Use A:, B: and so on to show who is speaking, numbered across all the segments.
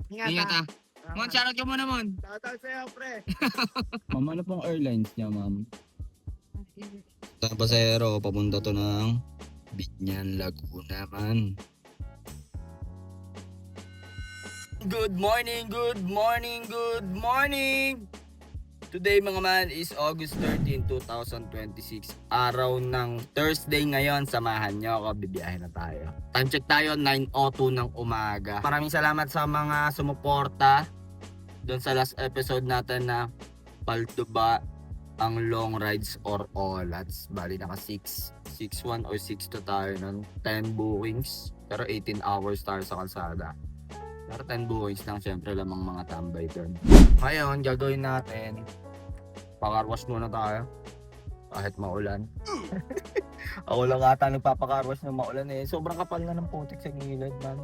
A: Ingat ah. Mon, shoutout ka muna, Mon.
B: Shoutout sa'yo, pre.
C: Ma'am, ano pong airlines niya, ma'am?
D: Pasahero, papunta to ng Binyan, Laguna man. Good morning, good morning, good morning! Today mga man is August 13, 2026. Araw ng Thursday ngayon. Samahan nyo ako, bibiyahe na tayo. Time check tayo, 9:02 ng umaga. Maraming salamat sa mga sumuporta doon sa last episode natin na paldo ba ang long rides or all. That's bali naka 6-1 or 6-2 tayo ng 10 bookings. Pero 18 hours tayo sa kalsada. Pero 10 bookings lang, syempre lamang mga tambay doon. Ngayon, gagawin natin, pakarwash muna tayo. Kahit maulan. Ako lang ata nagpapakarwash ng maulan eh. Sobrang kapal na ng putik sa gilid, man.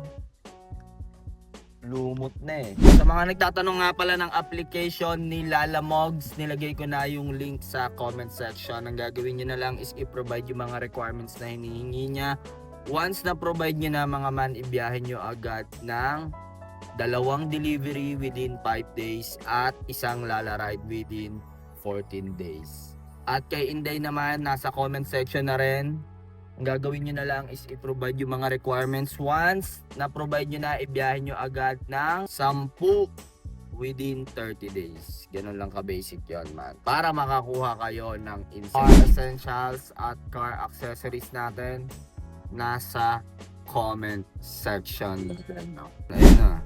D: Lumot na eh. Sa mga nagtatanong nga pala ng application ni Lalamogs, nilagay ko na yung link sa comment section. Ang gagawin nyo na lang is i-provide yung mga requirements na hinihingi niya. Once na-provide nyo na mga man, ibiyahin nyo agad ng 2 delivery within 5 days at 1 Lala ride within 14 days. At kay Inday naman, nasa comment section na rin. Ang gagawin nyo na lang is i-provide yung mga requirements. Once na-provide nyo na, ibiyahin nyo agad ng 10 within 30 days. Ganun lang ka-basic yon man. Para makakuha kayo ng car essentials at car accessories natin, nasa comment section. Ayun na.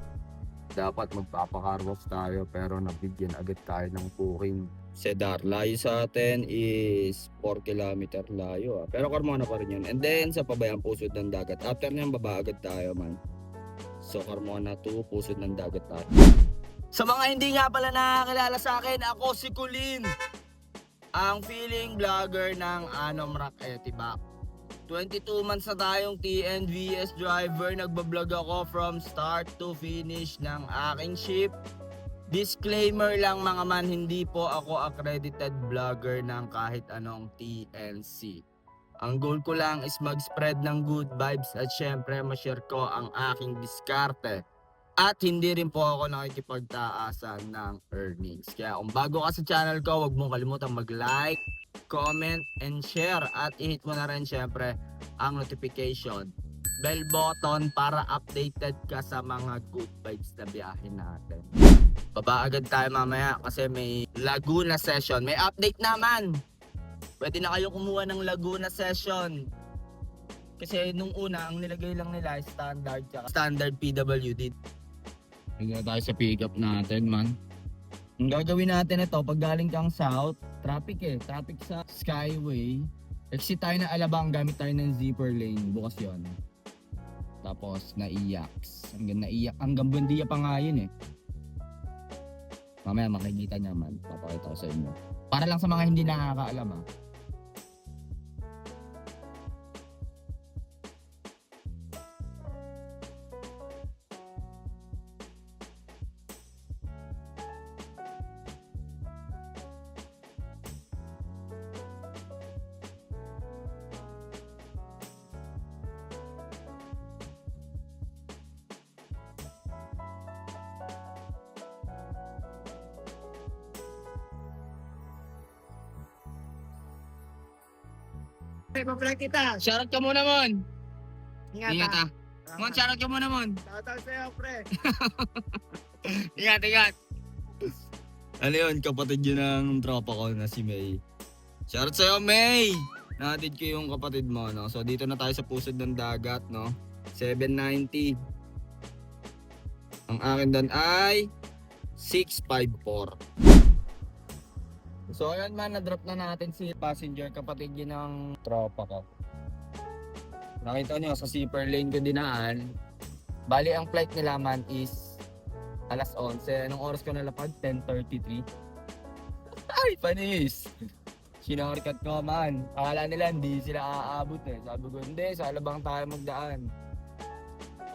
D: Dapat magpapakarwas tayo pero nabigyan agad tayo ng booking. Cedar, layo sa atin is 4 kilometer layo pero Carmona pa rin yun. And then sa Pabayang Pusod ng Dagat, after nyan baba agad tayo man. So Carmona to Pusod ng Dagat tayo. Sa mga hindi nga pala nakakilala sa akin, ako si Kulin, ang feeling vlogger ng Anom Rock Etibac. 22 months na tayong TNVS driver. Nagbablog ako from start to finish ng aking ship. Disclaimer lang mga man, hindi po ako accredited vlogger ng kahit anong TNC. Ang goal ko lang is mag-spread ng good vibes at syempre ma-share ko ang aking diskarte. At hindi rin po ako nakikipagtaasan ng earnings. Kaya kung bago ka sa channel ko, huwag mong kalimutang mag-like, comment, and share. At i-hit mo na rin syempre ang notification bell button para updated ka sa mga good vibes na biyahe natin. Baba agad tayo mamaya kasi may Laguna session. May update naman. Pwede na kayo kumuha ng Laguna session. Kasi nung una, ang nilagay lang nila ay standard tsaka standard PWD.
C: Hingga tayo sa pick up natin, man.
D: Ang gagawin natin ito, pag galing kang south, traffic eh. Traffic sa Skyway.
C: Exit tayo na Alabang, gamit tayo ng zipper lane. Bukas yon. Tapos naiyak. Hanggang Buendia pa nga yun eh. Mamaya makikita niya man. Papakita ko sa inyo. Para lang sa mga hindi nakakaalam ah.
B: Pre, pa-vlog kita.
A: Shoutout ka muna, Mon.
B: Ingat
A: ah. Mon, shoutout ka muna, Mon.
B: Shoutout sa'yo, pre.
A: Ingat.
D: Ano yun, kapatid yun ng tropa ko na si May. Shoutout sa'yo, May! Nahatid ko yung kapatid mo, no? So, dito na tayo sa Pusod ng Dagat, no? 790. Ang akin doon ay 654. So, ayun man, na-drop na natin si passenger, kapatid yun ng tropa ko. Nakita nyo, sa zipper lane ko dinaan. Bali, ang flight nila man is alas 11. Anong oras ko nalapag? 10:33. Ay, panis! Sinorkat ko man. Akala nila hindi sila aabot eh. Sabi ko, hindi, sa Alabang tayo magdaan.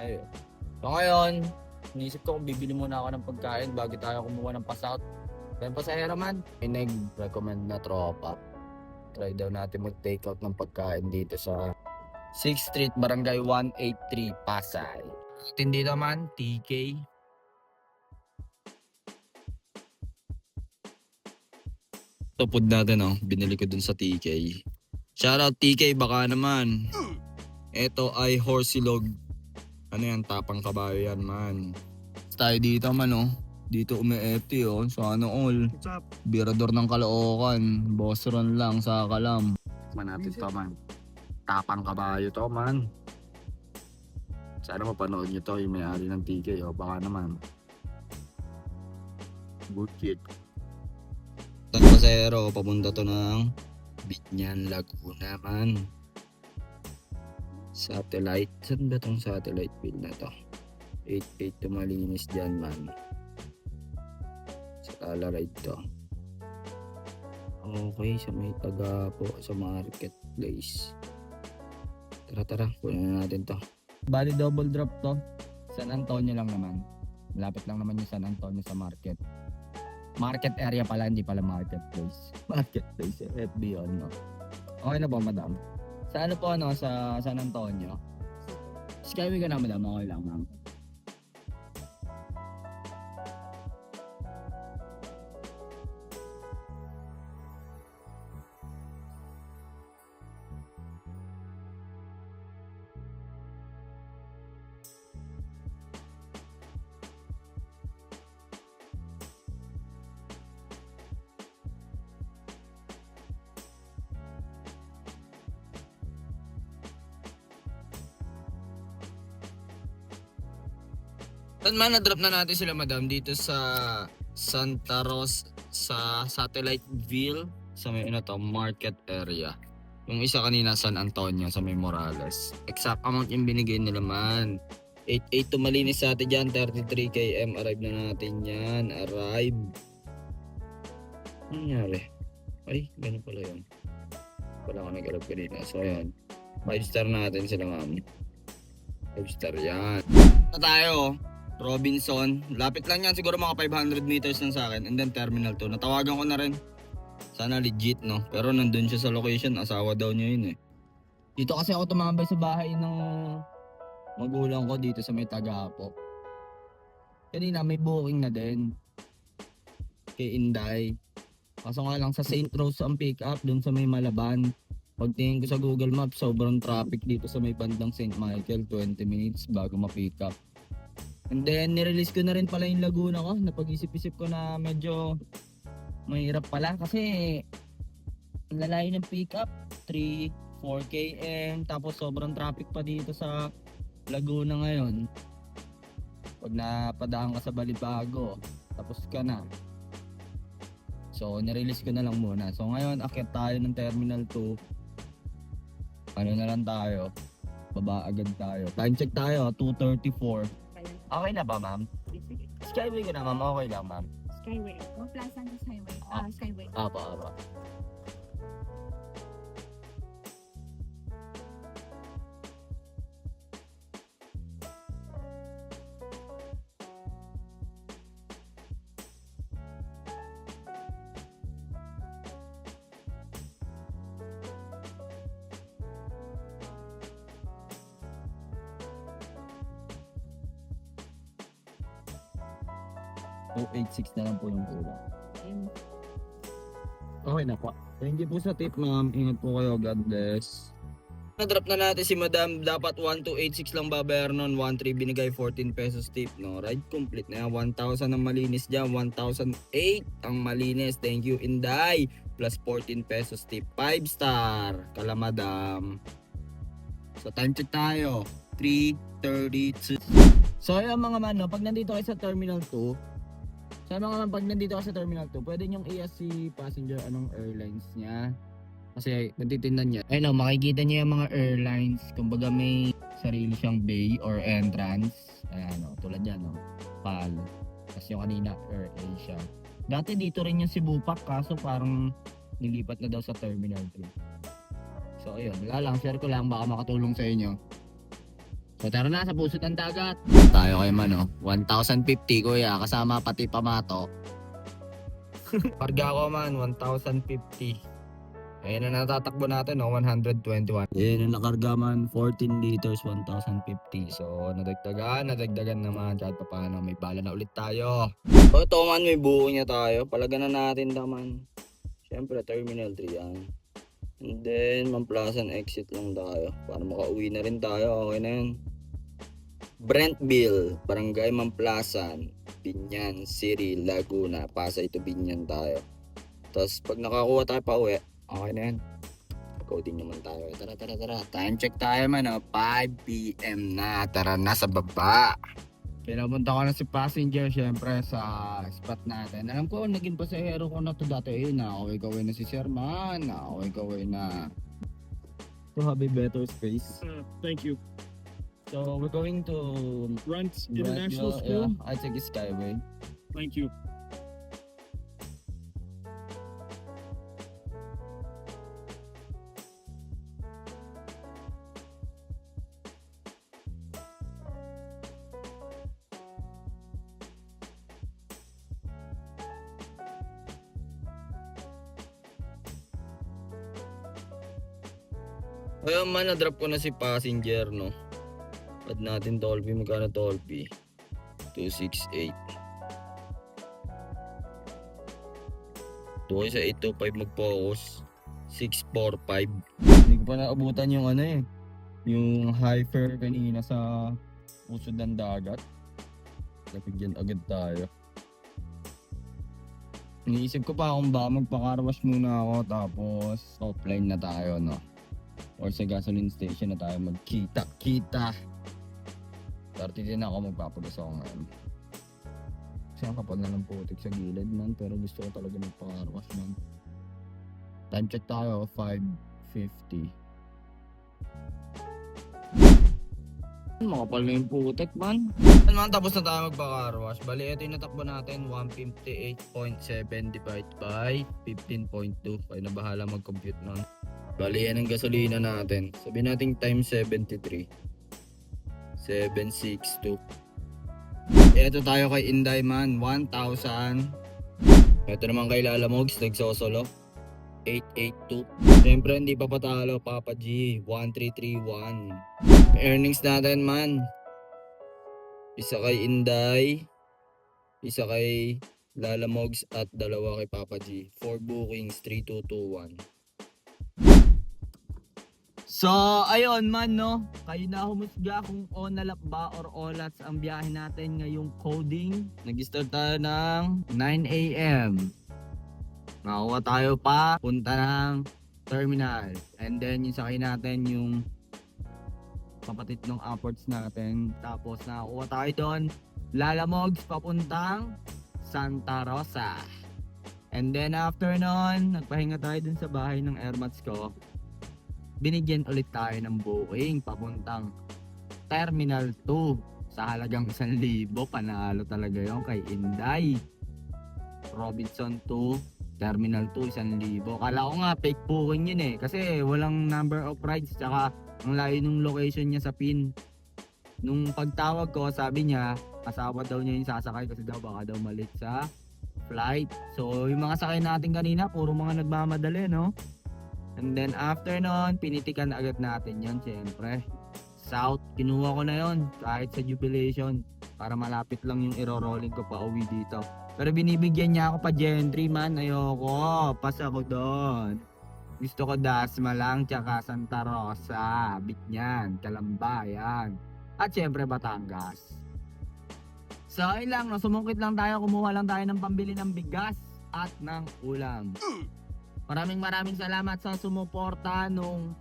D: Ayun. So ngayon, inisip ko kung bibili muna ako ng pagkain bago tayo kumuha ng pass-out. Then pasahero man, may nag-recommend na tropa. Try daw natin mag-take out ng pagkain dito sa 6th Street, Barangay 183, Pasay. At hindi naman, TK. Ito food natin oh, binili ko dun sa TK. Shoutout TK, baka naman. Ito ay horsilog. Ano yan, tapang kabayo yan man. Tayo dito man oh. Dito umieti oh. Sana all.
B: What's up?
D: Birador ng Caloocan. Boss Ron lang sa kalam. Man natin to man. Tapang kabayo to man. Sana mapanood nyo to yung may-ari ng TK oh. Baka naman. Good kid. San Pasero, papunta to ng Binyan, Laguna man. Satellite. Saan ba tong satellite bill na to? 88 to malinis dyan man. Sa Talaride to. Okay, sa may taga po sa marketplace. Tara, kunin na natin to.
C: Bali double drop to. San Antonio lang naman. Malapit lang naman yung San Antonio sa market. Market area pala, hindi pala marketplace. Marketplace, FB yun, no? Okay na po, madam. Sa ano po, ano, sa San Antonio? Skyway ka na, madam. Okay lang, ma'am.
D: Saan man na-drop na natin sila madam dito sa Santa Rosa sa Satellite Ville sa may market area. Yung isa kanina San Antonio sa may Morales. Exact amount yung binigay nila man. 88 to malinis sa atin dyan. 33 km. Arrive na natin yan. Arrive. Ano nangyari? Ay, ganun pala yun. Wala ka nag-arrive kanina. So ayan. 5 star natin sila ma'am. 5 star yan. Na tayo. Robinson. Lapit lang yan. Siguro mga 500 meters lang sa akin. And then Terminal 2. Natawagan ko na rin. Sana legit, no? Pero nandun siya sa location. Asawa daw niya yun eh.
C: Dito kasi ako tumambay sa bahay ng magulang ko dito sa may Tagapo. Kanina may booking na din. Kay Inday. Kaso nga lang sa St. Rose ang pick up dun sa may Malaban. Pagtingin ko sa Google Maps, sobrang traffic dito sa may bandang St. Michael. 20 minutes bago ma-pick up. And then, nirelease ko na rin pala yung Laguna ko. Napag-isip-isip ko na medyo mahirap pala kasi ang lalayo ng pick-up. 3-4 km. Tapos sobrang traffic pa dito sa Laguna ngayon. Pag napadaan ka sa Balibago, tapos ka na. So, nirelease ko na lang muna. So, ngayon, akyat tayo ng Terminal 2. Ano na lang tayo? Baba agad tayo. Time check tayo, 2:34. Okay na ba, ma'am?
E: Sige.
C: Skyway ka na, ma'am. Okay lang, ma'am.
E: Skyway. O Plaza Angeles Highway. Skyway.
C: Apa. So, 8.6 na lang po yung kulang. Okay na po. Thank you po sa tip, ma'am. Ingat po kayo. God bless.
D: Na-drop na natin si madam. Dapat 1286 lang babayaran nun. 13 binigay 14 pesos tip. No? Ride complete na yan. 1,000 ang malinis dyan. 1,008 ang malinis. Thank you, Inday. Plus 14 pesos tip. 5 star. Kala madam. So time check tayo. 3:32.
C: So, ayun mga mano, pag nandito kayo sa Terminal 2, sa mga pag nandito kayo sa Terminal 2, pwede nyong i-ask si passenger anong airlines niya. Kasi natitindan niya. Ayun o, makikita niya yung mga airlines. Kumbaga may sarili siyang bay or entrance. Ayan o, tulad yan o. PAL. Tapos yung kanina, Air Asia. Dati dito rin yung Cebupac, kaso parang nilipat na daw sa Terminal 3. So ayun, wala lang, share ko lang, baka makatulong sa inyo. So tara na, sa pusot ng dagat. Tayo kay Mano, 1,050 kuya, kasama pati pamato.
D: Karga ko man, 1,050. Ayun na natatakbo natin, no? 121.
C: Ayun na nakarga man, 14 liters, 1,050.
D: So, nadagdagan naman. Kahit pa paano, may bala na ulit tayo. O, ito man, may buo niya tayo. Palaganan natin naman.
C: Siyempre, Terminal 3 yan. And then, Mamplasan exit lang tayo. Para makauwi na rin tayo. Okay na yun. Brentville, Barangay Mamplasan, Binyan City, Laguna, Pasay to Binyan tayo. Tapos pag nakakuha tayo pa uwi, okay na yan. Coding naman tayo. Tara. Time check tayo man, 5 PM na. Tara na sa baba. Pinapunta ko na si passenger syempre sa spot natin. Alam ko, naging pasahero ko na to dati. Nakaway-kaway na si Sir Man. Nakaway-kaway na. To have a better space.
F: Thank you.
C: So we're going to
F: Runs International
C: Brightwell,
F: School.
C: Yeah, I take Skyway.
F: Thank you.
C: Ayun man, na-drop ko na si passenger, no. Add natin toll fee. Magkano toll fee? 268. Ito sa 825 mag-focus. 645. Hindi ko pa naabutan yung ano eh. Yung high fare kanina sa usod ng dagat. Napigyan agad tayo. Iniisip ko pa kung ba magpakarwash muna ako tapos offline na tayo, no. Or sa gasoline station na tayo magkita-kita. Tarty din ako, magpapagas ako ngayon. Kasi ang kapal na ng putik sa gilid man, pero gusto ko talaga magpakarwas man. Time check tayo, 5:50. Makapal na yung putik man. Tapos na tayo magpakarwas. Bali, ito yung natakbo natin, 158.7 divided by 15.2. Kaya na bahala mag-compute nun. Bali, yan ang gasolina natin. Sabihin natin times 73. 762. Ito tayo kay Inday man, 1,000. Ito naman kay Lalamogs, nagsosolo. 882. Siyempre hindi pa patalo, Papa G. 1331. Earnings natin man. Isa kay Inday. Isa kay Lalamogs at dalawa kay Papa G. 4 bookings, 3221. So, ayun man, no? Kayo na humusga kung onalap ba or olats ang biyahe natin ngayong coding. Nag-start tayo ng 9 AM. Nakakuha tayo pa, punta ng terminal. And then, yung sakay natin, yung kapatid ng upwards natin. Tapos, nakakuha tayo doon. Lalamogs, papuntang Santa Rosa. And then, after nun, nagpahinga tayo dun sa bahay ng airmats ko. Binigyan ulit tayo ng booking papuntang Terminal 2 sa halagang 1,000. Panalo talaga yun kay Inday. Robinson 2, Terminal 2, 1,000. Kala ko nga fake booking yun eh. Kasi walang number of rides. Tsaka ang layo ng location niya sa PIN. Nung pagtawag ko, sabi niya, asawa daw niya yung sasakay kasi daw baka daw malit sa flight. So yung mga sakay natin kanina, puro mga nagmamadali, no? And then after nun, pinitikan na agad natin yan, syempre. South, kinuha ko na yon kahit sa jubilation. Para malapit lang yung iro-rolling ko pa uwi dito. Pero binibigyan niya ako pa gentry man, ayoko. Pas ako doon. Gusto ko Dasma lang, tsaka Santa Rosa, Bitnyan, Calamba, yan. At syempre Batangas. So ayun lang, no, sumungkit lang tayo, kumuha lang tayo ng pambili ng bigas at ng ulam. Maraming salamat sa sumuporta nung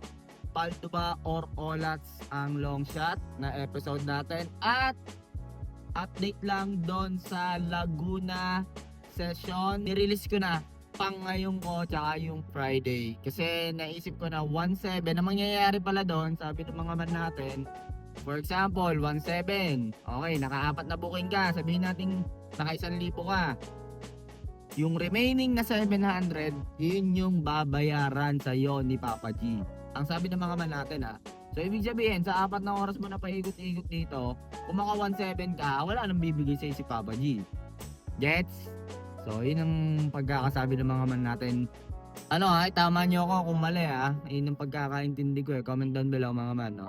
C: Paldo ba or Olats ang long shot na episode natin. At update lang doon sa Laguna session. Nirelease ko na pang ngayon ko tsaka yung Friday. Kasi naisip ko na 1.7 na mangyayari pala doon. Sabi ng mga man natin. For example, 1.7. Okay, naka-4 na booking ka. Sabihin natin naka 1,000 ka. Yung remaining na 700, yun yung babayaran sa'yo ni Papa G. Ang sabi ng mga man natin So ibig sabihin, sa 4 na oras mo na paikot-ikot dito, kung maka 1.7 ka, wala nang bibigay sa'yo si Papa G. Gets? So yun ang pagkakasabi ng mga man natin. Tama nyo ako kung mali Yun ang pagkakaintindi ko Comment down below mga man, no?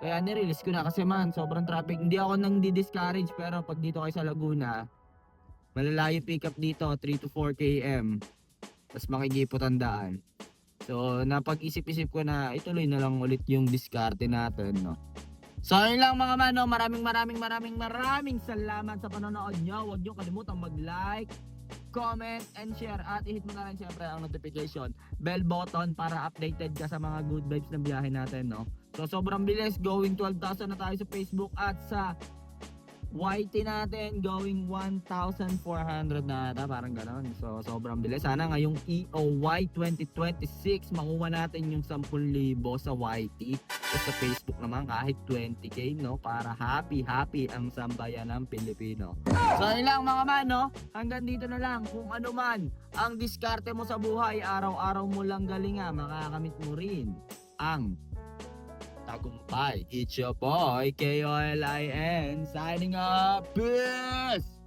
C: Kaya nirelease ko na kasi man, sobrang traffic. Hindi ako nang di-discourage, pero pag dito kayo sa Laguna, malalayo pick up dito, 3 to 4 km. Tapos makikipot ang daan. So, napag-isip-isip ko na ituloy na lang ulit yung diskarte natin, no? So, yun lang mga mano. Maraming salamat sa panonood nyo. Huwag nyo kalimutang mag-like, comment, and share. At i-hit mo na rin syempre ang notification bell button para updated ka sa mga good vibes na biyahe natin, no? So, sobrang bilis. Going 12,000 na tayo sa Facebook at sa YT natin going 1,400 na ata, parang gano'n. So, sobrang bilis. Sana ngayong EOY 2026, makuha natin yung 10,000 sa YT. Tapos sa Facebook naman, kahit 20k, no? Para happy ang sambayan ng Pilipino. So, yun lang mga man, no? Hanggang dito na lang. Kung ano man ang diskarte mo sa buhay, araw-araw mo lang galinga, makakamit mo rin ang tagumpay. It's your boy, KOLIN, signing up. Peace!